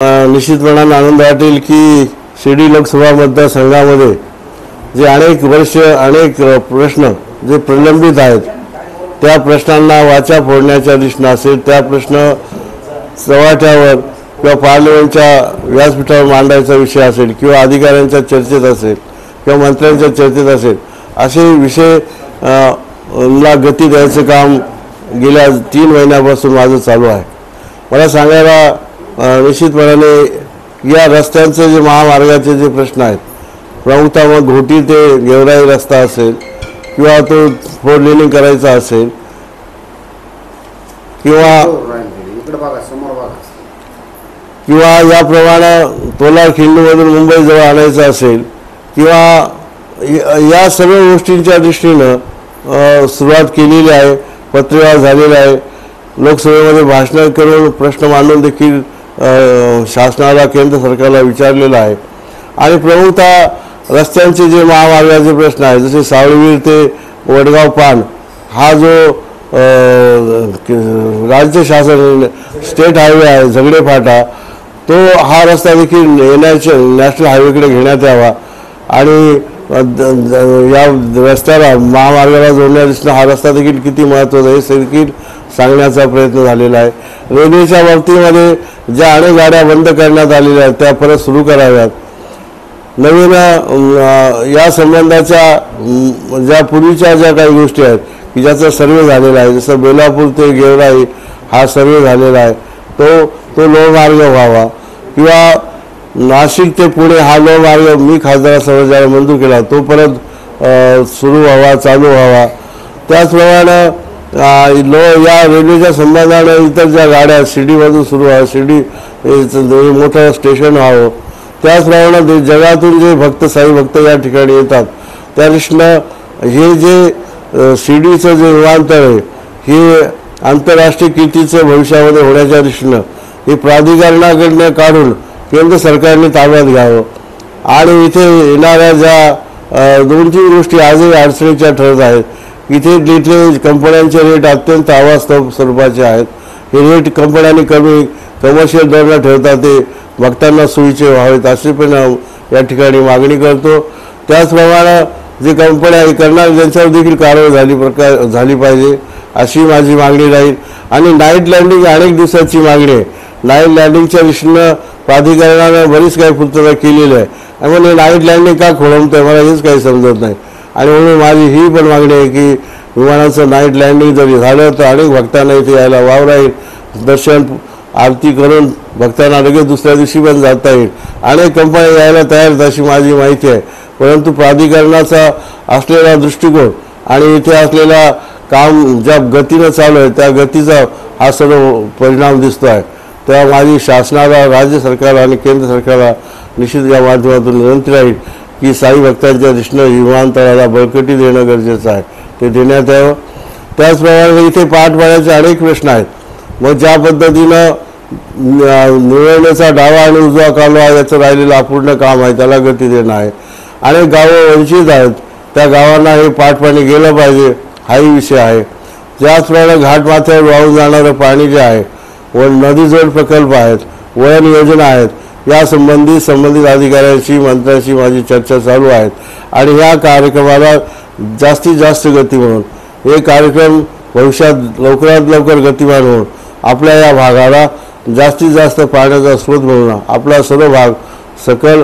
निश्चितपणाने आनंद वाटेल की शिर्डी लोकसभा मतदारसंघामध्ये जे अनेक वर्ष अनेक प्रश्न जे प्रलंबित आहेत त्या प्रश्नांना वाचा फोडण्याच्या दिशेने असेल, त्या प्रश्न चव्हाट्यावर किंवा पार्लमेंटच्या व्यासपीठावर मांडायचा विषय असेल किंवा अधिकाऱ्यांच्या चर्चेत असेल किंवा मंत्र्यांच्या चर्चेत असेल, असे विषय ला गती द्यायचं काम गेल्या 3 महिन्यापासून माझं चालू आहे. मला सांगायला निश्चितपणाने या रस्त्यांचे जे महामार्गाचे जे प्रश्न आहेत, प्रमुखतः मग घोटी ते गेवराई रस्ता असेल किंवा तो 4 लेनिंग करायचा असेल किंवा याप्रमाणे तोलार खिंडीमधून मुंबई जवळ आणायचं असेल किंवा या सर्व गोष्टींच्या दृष्टीनं सुरुवात केलेली आहे. पत्रव्यवहार झालेला आहे. लोकसभेमध्ये भाषण करून प्रश्न मांडून देखील शासनाला केंद्र सरकारला विचारलेलं आहे. आणि प्रमुखतः रस्त्यांचे जे महामार्गाचे प्रश्न आहेत, जसे सावळवीर ते वडगाव पान हा जो राज्य शासन स्टेट हायवे आहे झगडे फाटा, तो हा रस्ता देखील येण्याच्या नॅशनल हायवेकडे घेण्यात यावा आणि या रस्त्याला महामार्गाला जोडण्यादृष्टीने हा रस्ता देखील किती महत्त्वाचा आहे हे देखील सांगण्याचा प्रयत्न झालेला आहे. रेल्वेच्या बाबतीमध्ये ज्या अनेक गाड्या बंद करण्यात आलेल्या आहेत त्या परत सुरू कराव्यात. नवीन या संबंधाच्या ज्या पूर्वीच्या ज्या काही गोष्टी आहेत की ज्याचा सर्वे झालेला आहे, जसं बेलापूर ते गेवराई हा सर्वे झालेला आहे, तो लोहमार्ग व्हावा किंवा नाशिक ते पुणे हा लोहमार्ग मी खासदारासमोर ज्याला मंजूर केला तो परत सुरू व्हावा, चालू व्हावा. त्याचप्रमाणे या रेल्वेच्या संबंधाने इतर ज्या गाड्या शिर्डीमधून सुरू व्हावं, शिर्डी मोठं स्टेशन व्हावं. त्याचप्रमाणे जगातून जे भक्त साई भक्त या ठिकाणी येतात त्या दृष्टीनं हे जे शिर्डीचं जे विमानतळ आहे हे आंतरराष्ट्रीय कीर्तीचं भविष्यामध्ये होण्याच्या दृष्टीनं हे प्राधिकरणाकडनं काढून केंद्र सरकारने ताब्यात घ्यावं. आणि इथे येणाऱ्या ज्या 2-3 गोष्टी आजही अडचणीच्या ठरत आहेत. इथे कंपन्यांचे रेट अत्यंत अवास्तव स्वरूपाचे आहेत. हे रेट कंपन्यांनी कमी कमर्शियल दराने ठेवतात, ते भक्तांना सोयीचे व्हावेत अशी पण या ठिकाणी मागणी करतो. त्याचप्रमाणे जे कंपन्या करणार त्यांच्यावर देखील कारवाई झाली पाहिजे अशी माझी मागणी राहील. आणि नाईट लँडिंग अनेक दिवसाची मागणी आहे. नाईट लँडिंगच्या दृष्टीनं प्राधिकरणानं बरीच काही पूर्तता केलेली आहे. त्यामुळे नाईट लँडिंग का खोळंबतंय मला हेच काही समजत नाही. आणि म्हणून माझी ही पण मागणी आहे की विमानाचं नाईट लँडिंग जरी झालं तर अनेक भक्तांना इथे यायला वाव राहील. दर्शन आरती करून भक्तांना लगेच दुसऱ्या दिवशी पण जाता येईल. अनेक कंपन्या यायला तयार आहेत अशी माझी माहिती आहे. परंतु प्राधिकरणाचा असलेला दृष्टिकोन आणि इथे असलेला काम ज्या गतीनं चालू आहे त्या गतीचा हा सर्व परिणाम दिसतो आहे. तेव्हा माझी शासनाला, राज्य सरकारला आणि केंद्र सरकारला निश्चित या माध्यमातून विनंती राहील की साई भक्तांच्या दृष्टीनं विमानतळाला बळकटी देणं गरजेचं आहे, ते देण्यात यावं. त्याचप्रमाणे इथे पाठपाड्याचे अनेक प्रश्न आहेत. मग ज्या पद्धतीनं निवडण्याचा डावा आणि उजवा कालवा याचं राहिलेलं अपूर्ण काम आहे त्याला गती देणं आहे. अनेक गावं वंचित आहेत, त्या गावांना हे पाठपाणी गेलं पाहिजे हाही विषय आहे. त्याचप्रमाणे घाटमाथ्यावर वाहून जाणारं पाणी जे आहे व नदीजोड प्रकल्प आहेत, वळण योजना आहेत, या संबंधित अधिकाऱ्यांशी मंत्र्यांशी माझी चर्चा चालू आहेत. आणि ह्या कार्यक्रमाला जास्तीत जास्त गती म्हणून हे कार्यक्रम भविष्यात लवकरात लवकर गतिमान होऊन आपल्या या भागाला जास्तीत जास्त पाण्याचा स्रोत म्हणून आपला सर्व भाग सकल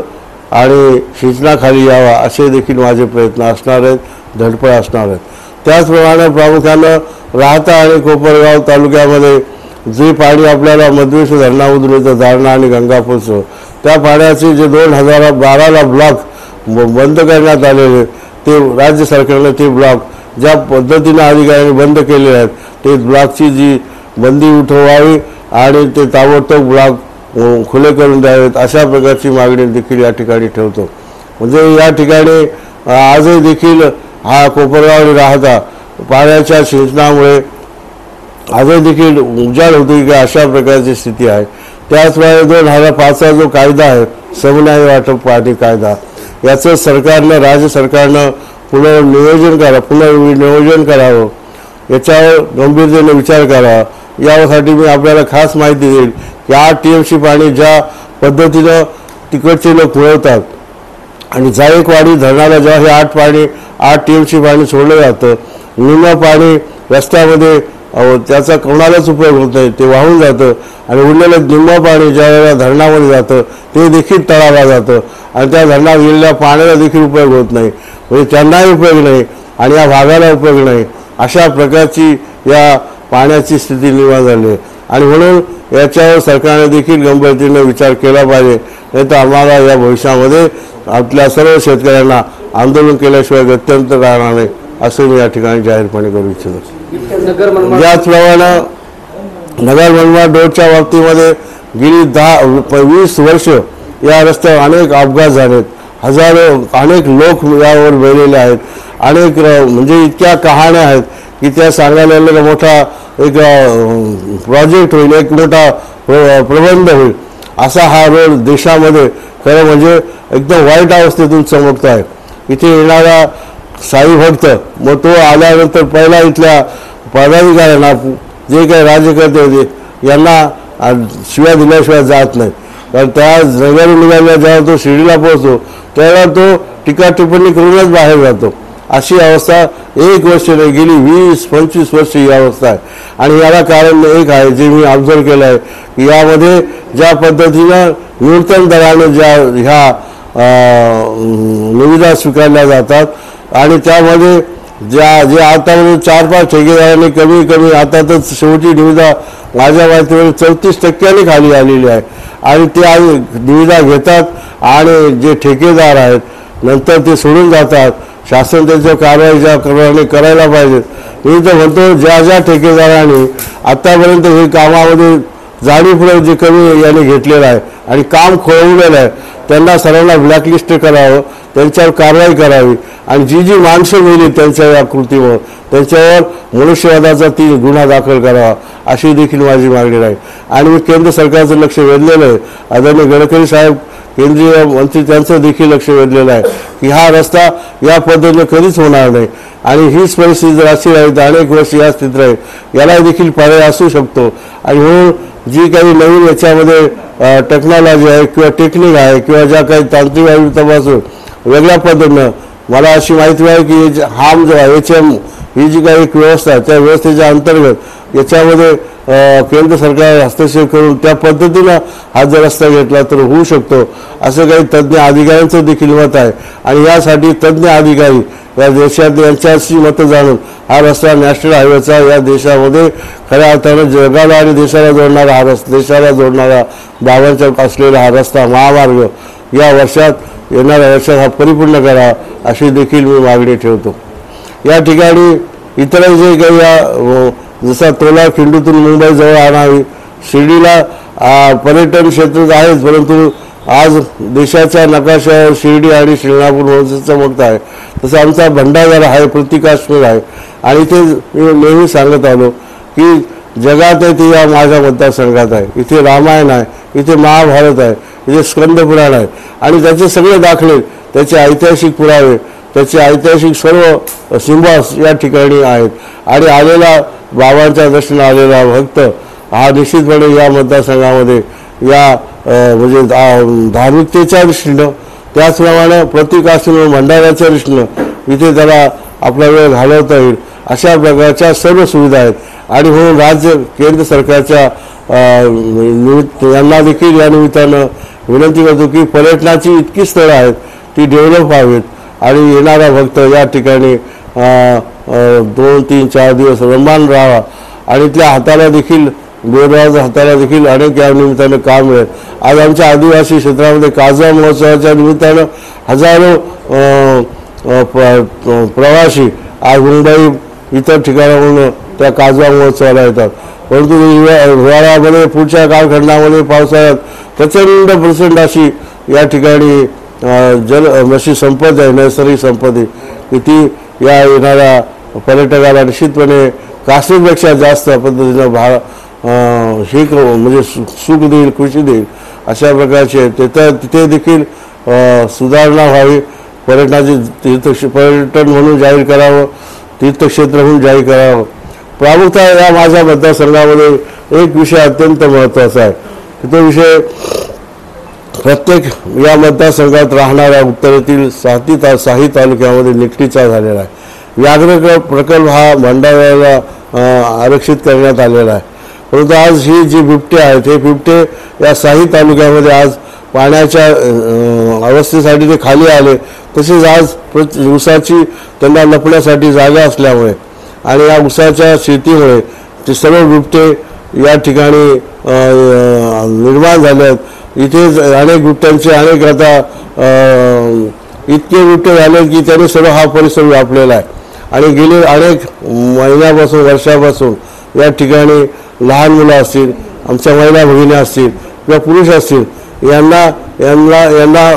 आणि सिंचनाखाली यावा असे देखील माझे प्रयत्न असणार आहेत, धडपड असणार आहेत. त्याचप्रमाणे प्रामुख्यानं राहता आणि कोपरगाव तालुक्यामध्ये जे पाणी आपल्याला मधवेश्वर धरणामधून येतं, दारणा आणि गंगापूरचं, त्या पाण्याचे जे 2012ला ब्लॉक बंद करण्यात आलेले ते राज्य सरकारने ते ब्लॉक ज्या पद्धतीनं अधिकाऱ्यांनी बंद केलेले आहेत ते ब्लॉकची जी बंदी उठवावी आणि ते ताबडतोब ब्लॉक खुले करून द्यावेत अशा प्रकारची मागणी देखील या ठिकाणी ठेवतो. म्हणजे या ठिकाणी आजही देखील हा कोपरगाव आणि राहता पाण्याच्या सिंचनामुळे आजही देखील उजाड होतो की अशा प्रकारची स्थिती आहे. त्याचप्रमाणे 2005चा जो कायदा आहे समन्याय वाटप पाणी कायदा, याचं सरकारनं, राज्य सरकारनं पुनर्नियोजन करावं, याच्यावर गंभीरतेने विचार करावा. यासाठी मी आपल्याला खास माहिती देईल की 8 TMC पाणी ज्या पद्धतीनं तिकडचे लोक मिळवतात आणि जायकवाडी धरणाला जेव्हा हे 8 TMC पाणी सोडलं जातं, निम्मं पाणी रस्त्यामध्ये त्याचा कोणालाच उपयोग होत नाही, ते वाहून जातं आणि उरलेलं निम्मं पाणी ज्या वेळेला धरणामध्ये जातं ते देखील तळाला जातं आणि त्या धरणात गेलेल्या पाण्याला देखील उपयोग होत नाही, म्हणजे त्यांनाही उपयोग नाही आणि या भागाला उपयोग नाही. अशा प्रकारची या पाण्याची स्थिती निर्माण झाली आहे आणि म्हणून याच्यावर सरकारने देखील गंभीरतेने विचार केला पाहिजे. नाही तर आम्हाला या भविष्यामध्ये आपल्या सर्व शेतकऱ्यांना आंदोलन केल्याशिवाय गत्यंतर राहणार नाही असं मी या ठिकाणी जाहीरपणे करू इच्छितो. त्याचप्रमाणे नगर मनमाड रोडच्या बाबतीमध्ये गेली 10-20 वर्ष या रस्त्यावर अनेक अपघात झालेत, अनेक लोक यावर मेलेले आहेत, अनेक म्हणजे इतक्या कहाण्या आहेत की त्या सांगायला मोठा एक प्रोजेक्ट होईल, एक मोठा प्रबंध होईल. असा हा रोड देशामध्ये खरं म्हणजे एकदम वाईट अवस्थेतून चमकतो आहे. इथे येणारा साई भक्त मग तो आल्यानंतर पहिला इथल्या पदाधिकाऱ्यांना जे काही राज्यकर्ते होते यांना शिव्या दिल्याशिवाय जात नाही. कारण त्या नगरी निघाल्या जेव्हा तो शिर्डीला पोहोचतो त्यावेळेला तो टीका टिप्पणी करूनच बाहेर जातो. अशी अवस्था 1 वर्ष नाही, गेली 20-25 वर्ष ही अवस्था आहे. आणि याला कारण एक आहे जे मी ऑब्झर्व केलं आहे की यामध्ये ज्या पद्धतीनं न्यूनतम दराने ज्या ह्या निविदा स्वीकारल्या जातात आणि त्यामध्ये जे आतामध्ये 4-5 ठेकेदारांनी कमी आता तर शेवटी निविदा माझ्या माहितीवर 34% खाली आलेली आहे आणि ते निविदा घेतात आणि जे ठेकेदार आहेत नंतर ते सोडून जातात. शासन त्याच्या कारवाई ज्या करायला पाहिजेत. मी तर म्हणतो ज्या ठेकेदारांनी आतापर्यंत हे कामामध्ये जाणीवपूर्वक जे कमी याने घेतलेलं आहे आणि काम खोळवलेलं आहे त्यांना सर्वांना ब्लॅकलिस्ट करावं, त्यांच्यावर कारवाई करावी आणि जी माणसं मिळली त्यांच्या या कृतीमुळे त्यांच्यावर मनुष्यवधाचा गुन्हा दाखल करावा अशी देखील माझी मागणी राहील. आणि मी केंद्र सरकारचं लक्ष वेधलेलं आहे. आदरणीय गडकरी साहेब केंद्रीय मंत्री त्यांचं देखील लक्ष वेधलेलं आहे की हा रस्ता या पद्धतीने कधीच होणार नाही आणि हीच परिस्थिती जर अशी राहील तर अनेक वर्ष या स्थितीत राहील. याला देखील पर्याय असू शकतो आणि म्हणून जी काही नवीन याच्यामध्ये टेक्नॉलॉजी आहे किंवा टेक्निक आहे किंवा ज्या काही तांत्रिक बाबी तपासून वेगळ्या पद्धतीनं मला अशी माहिती आहे की हाम जो आहे HM ही जी काही एक व्यवस्था आहे त्या व्यवस्थेच्या अंतर्गत याच्यामध्ये केंद्र सरकार हस्तक्षेप करून त्या पद्धतीनं हा जर रस्ता घेतला तर होऊ शकतो असं काही तज्ज्ञ अधिकाऱ्यांचं देखील मत आहे. आणि यासाठी तज्ज्ञ अधिकारी या देशात यांच्याशी मतं जाणून हा रस्ता नॅशनल हायवेचा या देशामध्ये खऱ्या अर्थानं जगाला आणि देशाला जोडणारा हा देशाला जोडणारा बाबांच्या असलेला हा रस्ता महामार्ग या वर्षात येणाऱ्या वर्षात हा परिपूर्ण करा अशी देखील मी मागणी ठेवतो. या ठिकाणी इतरही जे काही या जसा तोला खिंडीतून मुंबई जवळ आणावी, शिर्डीला पर्यटन क्षेत्र आहेच परंतु आज देशाच्या नकाशावर शिर्डी आणि शिंगणापूर म्हणून चमकत आहे. तसं आमचा भंडारा आहे, प्रतिकाश्मीर आहे आणि इथे मी नेहमी सांगत आलो की जगात आहे ते या माझ्या मतदारसंघात आहे. इथे रामायण आहे, इथे महाभारत आहे, इथे स्कंदपुराण आहे आणि त्याचे सगळे दाखले, त्याचे ऐतिहासिक पुरावे, त्याचे ऐतिहासिक सर्व सिंबॉल्स या ठिकाणी आहेत. आणि आलेला बाबांच्या दर्शना आलेला भक्त हा निश्चितपणे या मतदारसंघामध्ये या म्हणजे धार्मिकतेच्या दृष्टीनं त्याचप्रमाणे प्रतिकाश्मीर भंडाऱ्याच्या दृष्टीनं इथे त्याला आपला वेळ घालवता येईल अशा प्रकारच्या सर्व सुविधा आहेत. आणि म्हणून राज्य केंद्र सरकारच्या यांना देखील या निमित्तानं विनंती करतो की पर्यटनाची इतकी स्थळं आहेत ती डेव्हलप व्हावीत आणि येणारा भक्त या ठिकाणी 2-3-4 दिवस रममाण राहावा आणि इथल्या हाताला देखील बेरोजगार हाताला देखील अनेक या निमित्तानं काम मिळेल. आज आमच्या आदिवासी क्षेत्रामध्ये काजवा महोत्सवाच्या निमित्तानं हजारो प्रवासी आज मुंबई इतर ठिकाणाहून त्या काजवा महोत्सवाला येतात. परंतु हिवाळ्यामध्ये पुढच्या कालखंडामध्ये पावसाळ्यात प्रचंड अशी या ठिकाणी अशी संपत्ती आहे, नैसर्गिक संपत्ती की ती या येणाऱ्या पर्यटकाला निश्चितपणे काश्मीरपेक्षा जास्त पद्धतीनं म्हणजे सुख देईल, खुशी देईल अशा प्रकारचे तिथे देखील सुधारणा व्हावी. पर्यटन म्हणून जाहीर करावं, तीर्थक्षेत्र म्हणून जाहीर करावं. प्रामुख्याने या माझ्या मतदारसंघामध्ये एक विषय अत्यंत महत्त्वाचा आहे की तो विषय प्रत्येक या मतदारसंघात राहणाऱ्या उत्तरेतील साही तालुक्यामध्ये निकटीचा झालेला आहे। व्याघ्र प्रकल्प हा भंडाऱ्याला आरक्षित करण्यात आलेला आहे, परंतु आज ही जी बिबटे आहेत हे बिबटे या साही तालुक्यामध्ये आज पाण्याच्या अवस्थेसाठी ते खाली आले। तसेच आज ऊसाची त्यांना लपण्यासाठी जागा असल्यामुळे आणि या ऊसाच्या शेतीमुळे ते सर्व बिबटे या ठिकाणी निर्माण झाले आहेत। इथे अनेक बिबट्यांचे अनेक आता इतके बिबटे झाले की त्यांनी सर्व हा परिसर व्यापलेला आहे आणि गेले अनेक महिन्यापासून वर्षापासून या ठिकाणी लहान मुलं असतील, आमच्या महिला भगिनी असतील किंवा पुरुष असतील यांना यांना यांना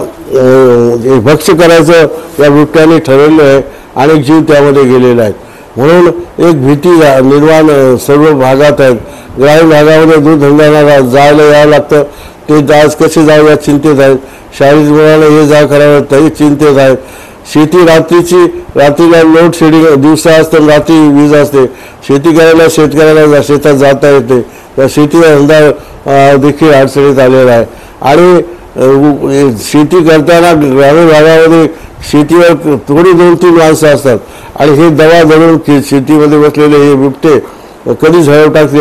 भक्ष्य करायचं या बिबट्यांनी ठरवलं आहे। अनेक जीव त्यामध्ये गेलेले आहेत, म्हणून एक भीती निर्माण सर्व भागात आहेत। ग्रामीण भागामध्ये दूध धंद्याला जायला यावं लागतं, ते आज कसे जाऊ या चिंतेत आहेत। शाळेत मुलांना हे जा करावं तरी चिंतेत आहेत। शेती रात्रीला लोड शेडिंग दिवसा असतं, रात्री वीज असते। शेती करायला शेतकऱ्याला शेतात जाता येते, त्या शेतीचा धंदा देखील अडचणीत आलेला आहे। आणि शेती करताना ग्रामीण भागामध्ये शेतीवर थोडी 2-3 माणसं असतात आणि हे दवा धरून शेतीमध्ये बसलेले हे बिबटे कधी झळव टाकतील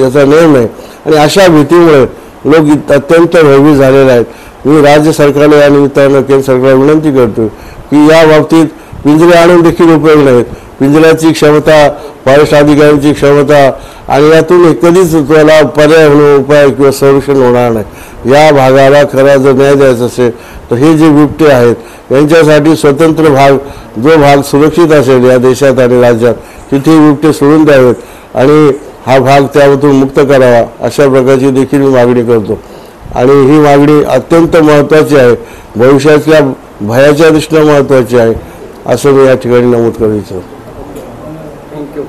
याचा नेम नाही आणि अशा भीतीमुळे लोक अत्यंत भयभीत झालेले आहेत। मी राज्य सरकारला या निमित्तानं केंद्र सरकारला विनंती करतो की या बाबतीत पिंजरे आणून देखील उपयोग नाहीत। पिंजऱ्याची क्षमता, फॉरेस्ट अधिकाऱ्यांची क्षमता आणि यातून कधीच त्याला पर्याय उपाय किंवा संरक्षण होणार नाही। या भागाला खरा जर न्याय द्यायचा असेल तर हे जे बिबटे आहेत यांच्यासाठी स्वतंत्र भाग, जो भाग सुरक्षित असेल या देशात आणि राज्यात तिथे बिबटे सोडून द्यावेत आणि हा भाग त्यामधून मुक्त करावा, अशा प्रकारची देखील मी मागणी करतो। आणि ही मागणी अत्यंत महत्त्वाची आहे, भविष्यातल्या भयाच्या दृष्टीने महत्त्वाची आहे असं मी या ठिकाणी नमूद करू इच्छितो। थँक्यू।